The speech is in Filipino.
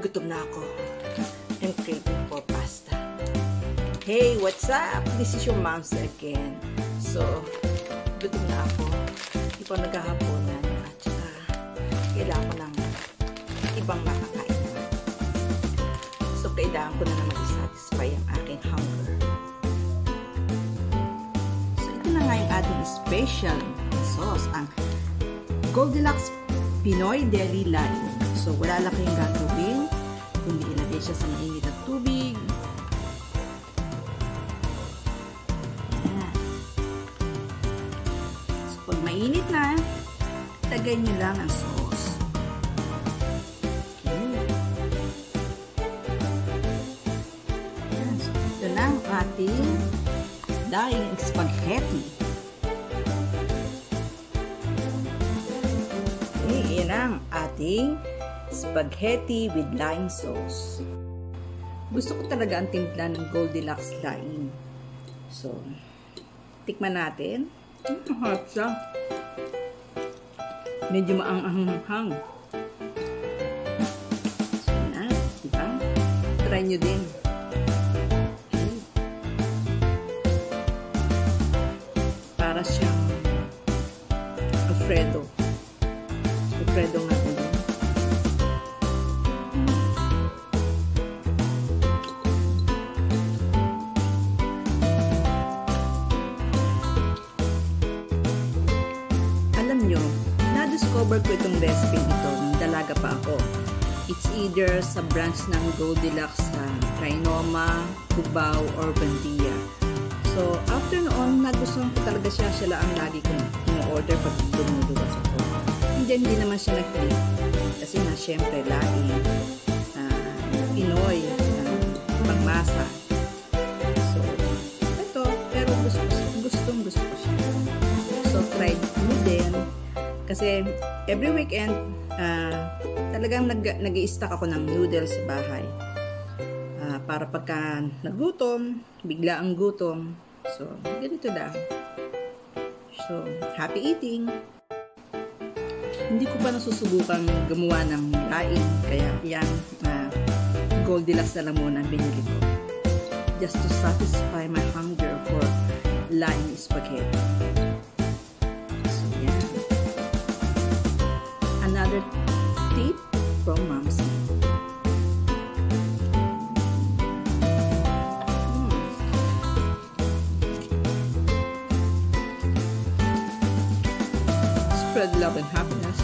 gutom na ako. I'm craving for pasta. Hey, what's up? This is your mom's again. So, gutom na ako. Hindi pa naghahaponan. At saka, kailangan ko ng ibang makakain. So, kailangan ko na naman i-satisfy ang aking hunger. So, ito na nga yung ating special sauce. Ang Goldilocks Pinoy Deli Line. So, wala lang kayong gagawin. Kundi ilagay siya sa mainit na tubig. Ayan. So, pag mainit na, lagay nyo lang ang sauce. Okay. Ayan. So, ito na ang ating daing spaghetti. Okay, yan ang ating spaghetti with lime sauce. Gusto ko talaga ang timpla ng Goldilocks line. So, tikman natin. Harap siya. Medyo maanghang-hang. So, yan. Diba? Try nyo din. Okay. Para siyang Alfredo. Alfredo nga din. Na-discover ko itong recipe ito nung dalaga pa ako. It's either sa branch ng Goldilocks sa Trinoma, Cubao, or Bandia. So, after noon, nagustuhan ko talaga siya. Siya lang ang lagi kong order pag lumuluwas ako. Hindi naman siya nag-click. Kasi na, syempre, lagi Pinoy pangmasa. So, ito, pero gustong gusto ko siya. So, try mo din. Kasi every weekend, talagang nag-i-stock ako ng noodles sa bahay. Para pagka nagutom, bigla ang gutom. So, ganito lang. So, happy eating! Hindi ko pa nasusubukan gumawa ng laing. Kaya yan, Goldilocks na lang muna binili ko. Just to satisfy my hunger for lime spaghetti. Another tip from Mom's. Spread love and happiness.